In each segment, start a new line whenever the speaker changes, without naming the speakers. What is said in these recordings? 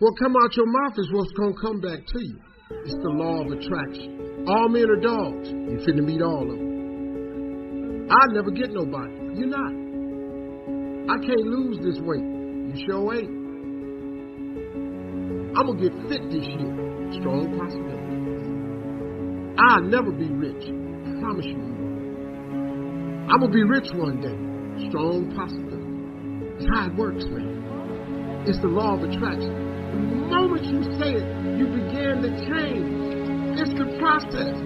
What come out your mouth is what's going to come back to you. It's the law of attraction. All men are dogs. You finna meet all of them. I'll never get nobody. You're not. I can't lose this weight. You sure ain't. I'm going to get fit this year. Strong possibility. I'll never be rich. I promise you. I'm going to be rich one day. Strong possibility. It's how it works, man. It's the law of attraction. The moment you say it, you begin to change. It's the process.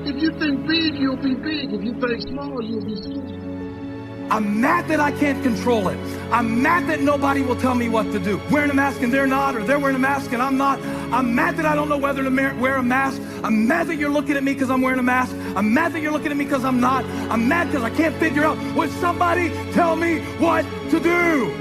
If you think big, you'll be big. If you think small, you'll be small.
I'm mad that I can't control it. I'm mad that nobody will tell me what to do. Wearing a mask and they're not, or they're wearing a mask and I'm not. I'm mad that I don't know whether to wear a mask. I'm mad that you're looking at me because I'm wearing a mask. I'm mad that you're looking at me because I'm not. I'm mad because I can't figure out. Would somebody tell me what to do?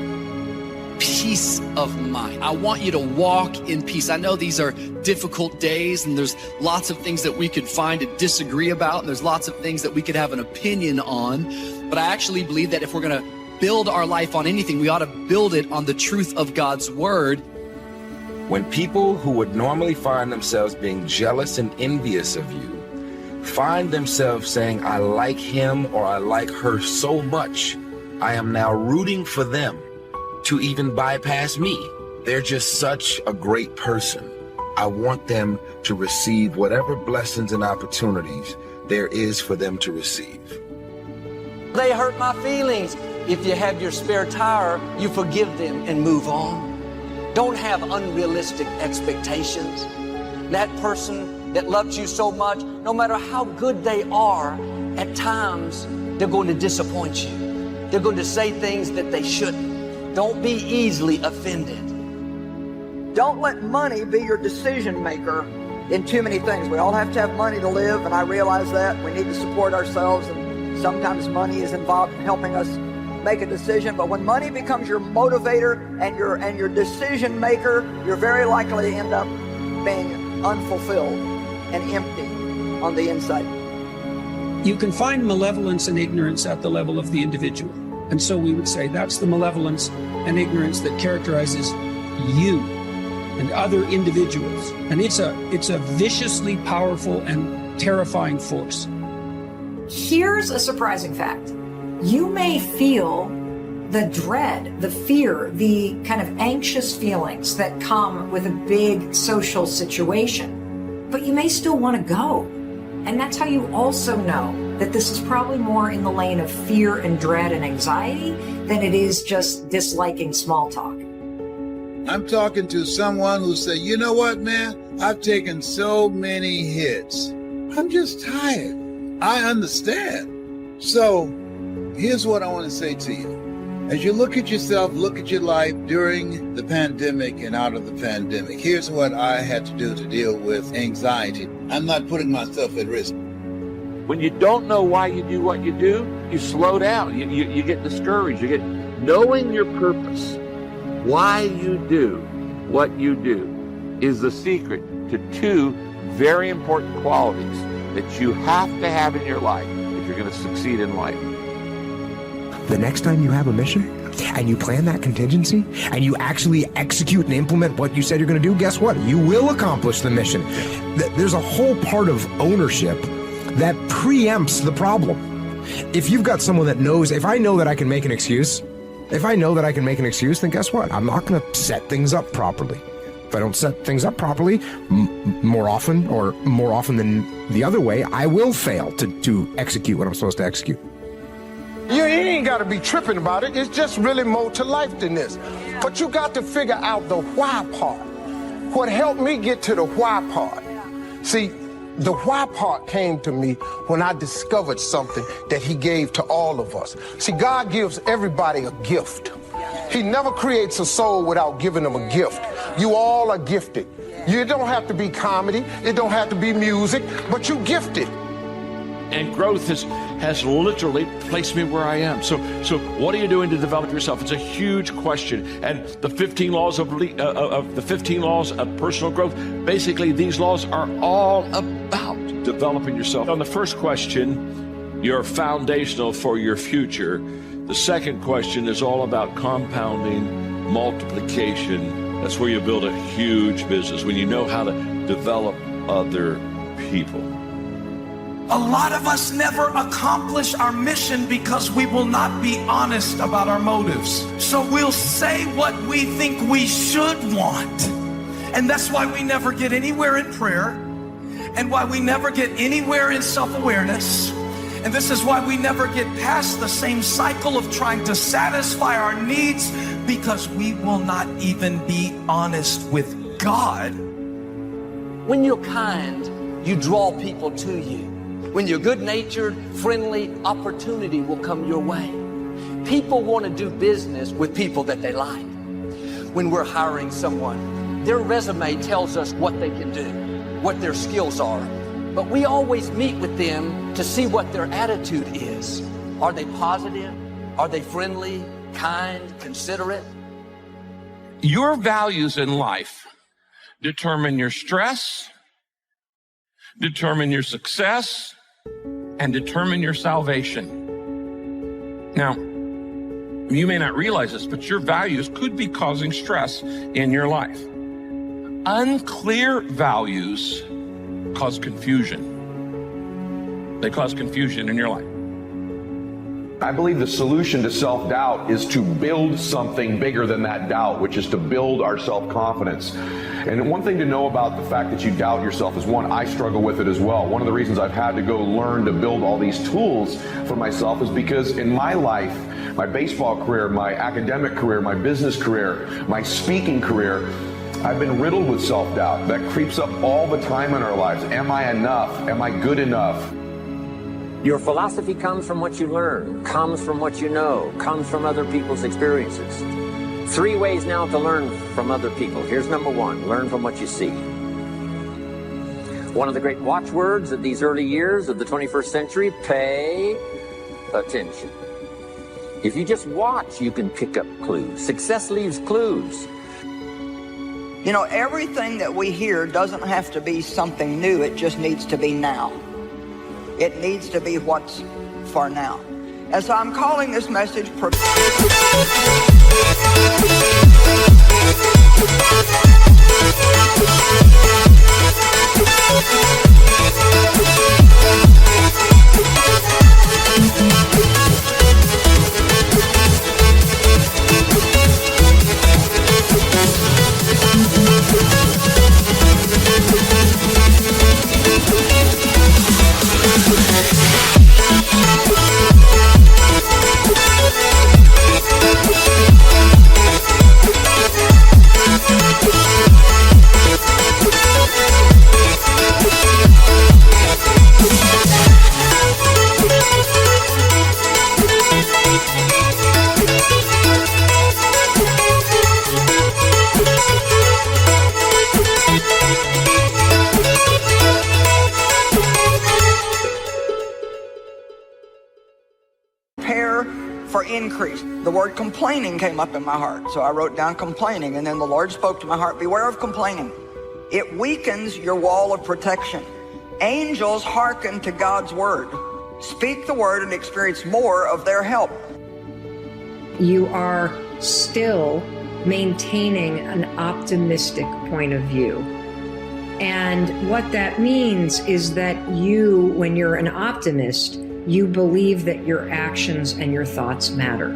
Peace of mind. I want you to walk in peace. I know these are difficult days and there's lots of things that we could find to disagree about. And there's lots of things that we could have an opinion on. But I actually believe that if we're going to build our life on anything, we ought to build it on the truth of God's word.
When people who would normally find themselves being jealous and envious of you find themselves saying, I like him or I like her so much, I am now rooting for them to even bypass me. They're just such a great person. I want them to receive whatever blessings and opportunities there is for them to receive.
They hurt my feelings. If you have your spare tire, you forgive them and move on. Don't have unrealistic expectations. That person that loves you so much, no matter how good they are, at times they're going to disappoint you. They're going to say things that they shouldn't. Don't be easily offended.
Don't let money be your decision maker in too many things. We all have to have money to live, and I realize that. We need to support ourselves, and sometimes money is involved in helping us make a decision. But when money becomes your motivator and your decision maker, you're very likely to end up being unfulfilled and empty on the inside.
You can find malevolence and ignorance at the level of the individual. And so we would say that's the malevolence and ignorance that characterizes you and other individuals. And it's a viciously powerful and terrifying force.
Here's a surprising fact. You may feel the dread, the fear, the kind of anxious feelings that come with a big social situation, but you may still want to go. And that's how you also know that this is probably more in the lane of fear and dread and anxiety than it is just disliking small talk.
I'm talking to someone who said, you know what, man? I've taken so many hits. I'm just tired. I understand. So here's what I want to say to you. As you look at yourself, look at your life during the pandemic and out of the pandemic, here's what I had to do to deal with anxiety. I'm not putting myself at risk.
When you don't know why you do what you do, you slow down. You get discouraged. You get knowing your purpose, why you do what you do, is the secret to two very important qualities that you have to have in your life if you're going to succeed in life.
The next time you have a mission and you plan that contingency and you actually execute and implement what you said you're going to do, guess what? You will accomplish the mission. There's a whole part of ownership that preempts the problem. If you've got someone that knows, if I know that I can make an excuse, then guess what? I'm not going to set things up properly. If I don't set things up properly, more often than the other way, I will fail to execute what I'm supposed to execute.
You ain't got to be tripping about it. It's just really more to life than this. But you got to figure out the why part. What helped me get to the why part? See, the why part came to me when I discovered something that he gave to all of us. See, God gives everybody a gift. He never creates a soul without giving them a gift. You all are gifted. You don't have to be comedy. It don't have to be music, but you gifted.
And growth has literally placed me where I am. So what are you doing to develop yourself? It's a huge question. And the 15 laws of personal growth, basically these laws are all about developing yourself. On the first question, you're foundational for your future. The second question is all about compounding, multiplication,
That's where you build a huge business, when you know how to develop other people.
A lot of us never accomplish our mission because we will not be honest about our motives. So we'll say what we think we should want. And that's why we never get anywhere in prayer, and why we never get anywhere in self-awareness. And this is why we never get past the same cycle of trying to satisfy our needs, because we will not even be honest with God.
When you're kind, you draw people to you. When you're good-natured, friendly, opportunity will come your way. People want to do business with people that they like. When we're hiring someone, their resume tells us what they can do, what their skills are. But we always meet with them to see what their attitude is. Are they positive? Are they friendly, kind, considerate?
Your values in life determine your stress, determine your success, and determine your salvation. Now, you may not realize this, but your values could be causing stress in your life. Unclear values cause confusion. They cause confusion in your life.
I believe the solution to self-doubt is to build something bigger than that doubt, which is to build our self-confidence. And one thing to know about the fact that you doubt yourself is, one, I struggle with it as well. One of the reasons I've had to go learn to build all these tools for myself is because in my life, my baseball career, my academic career, my business career, my speaking career, I've been riddled with self-doubt that creeps up all the time in our lives. Am I enough? Am I good enough?
Your philosophy comes from what you learn, comes from what you know, comes from other people's experiences. 3 ways now to learn from other people. Here's number 1, learn from what you see. One of the great watchwords of these early years of the 21st century, pay attention. If you just watch, you can pick up clues. Success leaves clues.
You know, everything that we hear doesn't have to be something new. It just needs to be now. It needs to be what's for now. And so I'm calling this message for increase. The word complaining came up in my heart, so I wrote down complaining, and then the Lord spoke to my heart, beware of complaining. It weakens your wall of protection. Angels hearken to God's word. Speak the word and experience more of their help.
You are still maintaining an optimistic point of view. And what that means is that you, when you're an optimist, you believe that your actions and your thoughts matter.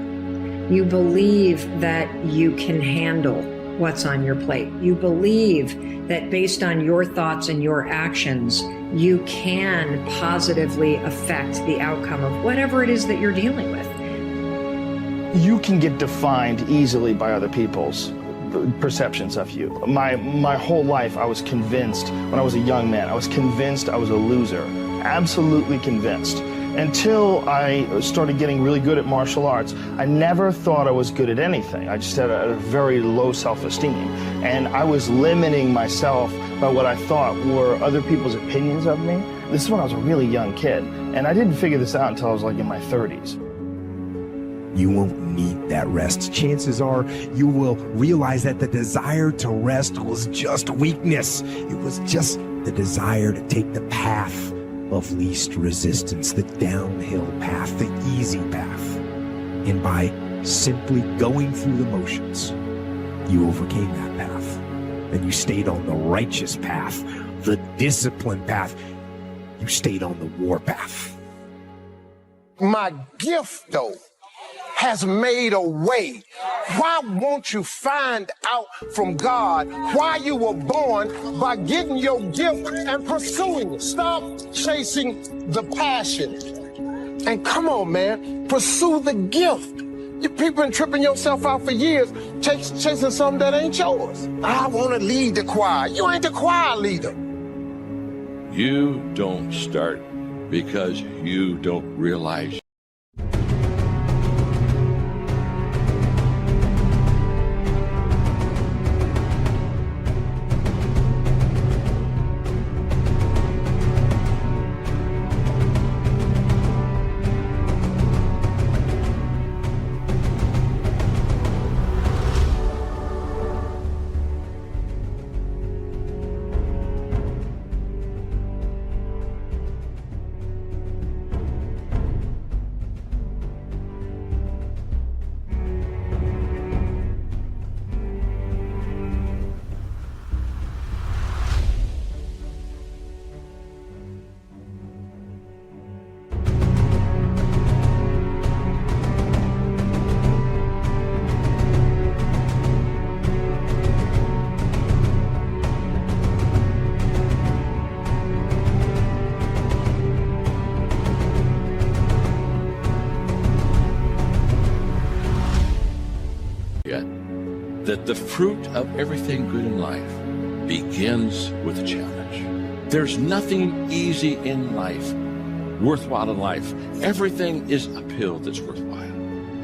You believe that you can handle what's on your plate. You believe that based on your thoughts and your actions, you can positively affect the outcome of whatever it is that you're dealing with.
You can get defined easily by other people's perceptions of you. My whole life I was convinced, when I was a young man, I was convinced I was a loser. Absolutely convinced. Until I started getting really good at martial arts, I never thought I was good at anything. I just had a very low self-esteem. And I was limiting myself by what I thought were other people's opinions of me. This is when I was a really young kid. And I didn't figure this out until I was like in my 30s.
You won't need that rest. Chances are you will realize that the desire to rest was just weakness. It was just the desire to take the path of least resistance, the downhill path, the easy path. And by simply going through the motions, you overcame that path. then you stayed on the righteous path, the disciplined path. You stayed on the war path.
My gift, though, has made a way. Why won't you find out from God why you were born by getting your gift and pursuing it? Stop chasing the passion. And come on, man, pursue the gift. You people been tripping yourself out for years, chasing something that ain't yours. I want to lead the choir. You ain't the choir leader.
You don't start because you don't realize. That the fruit of everything good in life begins with a challenge. There's nothing easy in life, worthwhile in life. Everything is uphill that's worthwhile.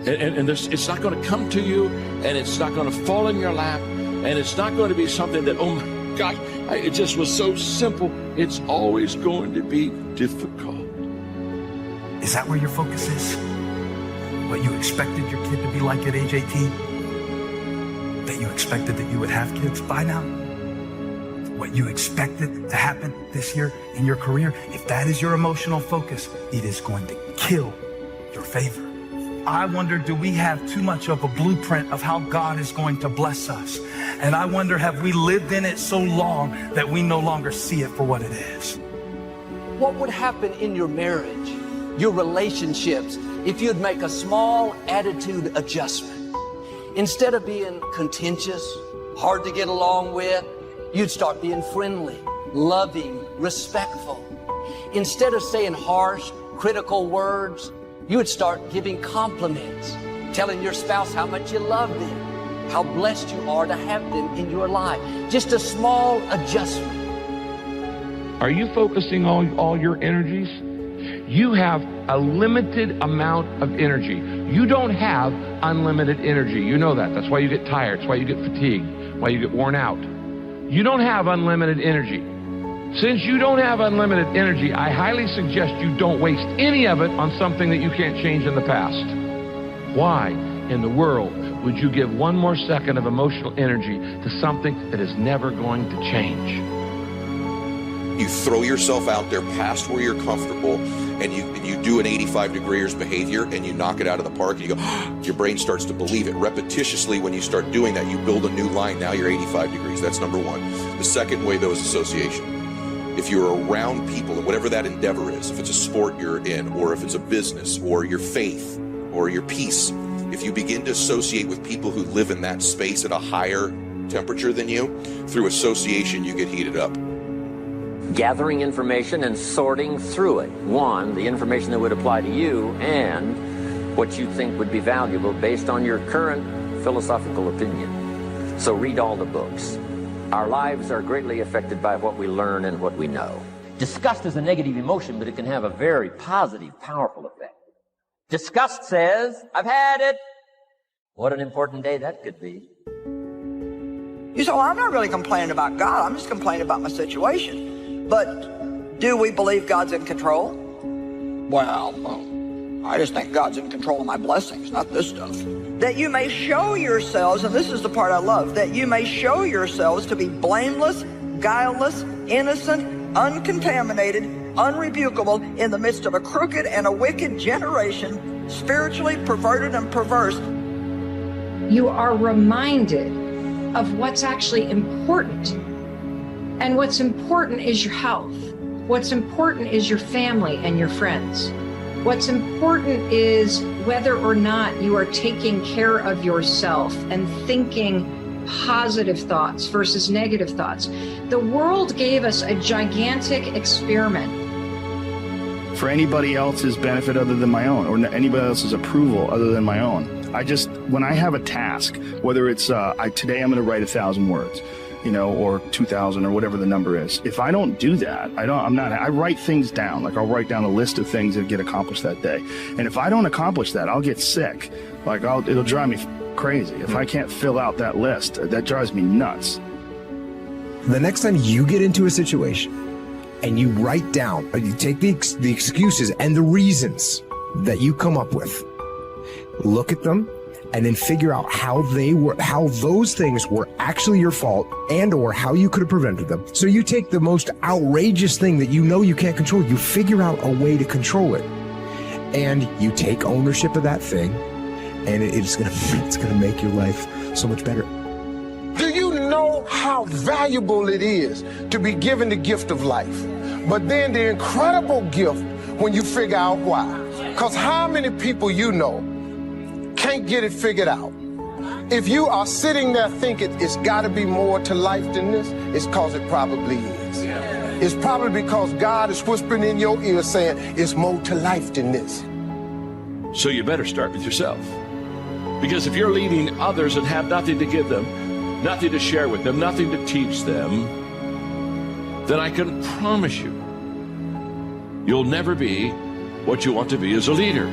And it's not going to come to you, and it's not going to fall in your lap, and it's not going to be something that, oh my gosh, it just was so simple. It's always going to be difficult.
Is that where your focus is? What you expected your kid to be like at age 18? That you expected that you would have kids by now? What you expected to happen this year in your career? If that is your emotional focus, it is going to kill your favor. I wonder, do we have too much of a blueprint of how God is going to bless us? And I wonder, have we lived in it so long that we no longer see it for what it is?
What would happen in your marriage, your relationships, if you'd make a small attitude adjustment? Instead of being contentious, hard to get along with, you'd start being friendly, loving, respectful. Instead of saying harsh, critical words, you would start giving compliments, telling your spouse how much you love them, how blessed you are to have them in your life. Just a small adjustment.
Are you focusing all your energies? You have a limited amount of energy. You don't have unlimited energy. You know that. That's why you get tired. That's why you get fatigued, why you get worn out. You don't have unlimited energy. Since you don't have unlimited energy, I highly suggest you don't waste any of it on something that you can't change in the past. Why in the world would you give one more second of emotional energy to something that is never going to change?
You throw yourself out there past where you're comfortable, and you do an 85 degrees behavior, and you knock it out of the park, and you go, your brain starts to believe it. Repetitiously, when you start doing that, you build a new line. Now you're 85 degrees. That's number one. The second way, though, is association. If you're around people, and whatever that endeavor is, if it's a sport you're in, or if it's a business, or your faith, or your peace, if you begin to associate with people who live in that space at a higher temperature than you, through association, you get heated up.
Gathering information and sorting through it. One, the information that would apply to you, and what you think would be valuable based on your current philosophical opinion. So read all the books. Our lives are greatly affected by what we learn and what we know.
Disgust is a negative emotion, but it can have a very positive, powerful effect. Disgust says, I've had it. What an important day that could be.
You say, well, I'm not really complaining about God. I'm just complaining about my situation. But do we believe God's in control? Well, I just think God's in control of my blessings, not this stuff. That you may show yourselves, and this is the part I love, that you may show yourselves to be blameless, guileless, innocent, uncontaminated, unrebukable in the midst of a crooked and a wicked generation, spiritually perverted and perverse.
You are reminded of what's actually important. And what's important is your health. What's important is your family and your friends. What's important is whether or not you are taking care of yourself and thinking positive thoughts versus negative thoughts. The world gave us a gigantic experiment.
For anybody else's benefit other than my own, or anybody else's approval other than my own. When I have a task, whether it's today I'm going to write 1,000 words, or 2,000 or whatever the number is. If I don't do that, I write things down. Like I'll write down a list of things that get accomplished that day. And if I don't accomplish that, I'll get sick. It'll drive me crazy. If I can't fill out that list, that drives me nuts.
The next time you get into a situation and you write down, or you take the excuses and the reasons that you come up with, look at them, and then figure out how those things were actually your fault and or how you could have prevented them. So you take the most outrageous thing that you know you can't control, you figure out a way to control it, and you take ownership of that thing, and it's gonna make your life so much better.
Do you know how valuable it is to be given the gift of life? But then the incredible gift when you figure out why. Because how many people you know can't get it figured out? If you are sitting there thinking it's got to be more to life than this, it's because it probably is. It's probably because God is whispering in your ear saying it's more to life than this.
So you better start with yourself. Because if you're leading others and have nothing to give them, nothing to share with them, nothing to teach them, then I can promise you, you'll never be what you want to be as a leader.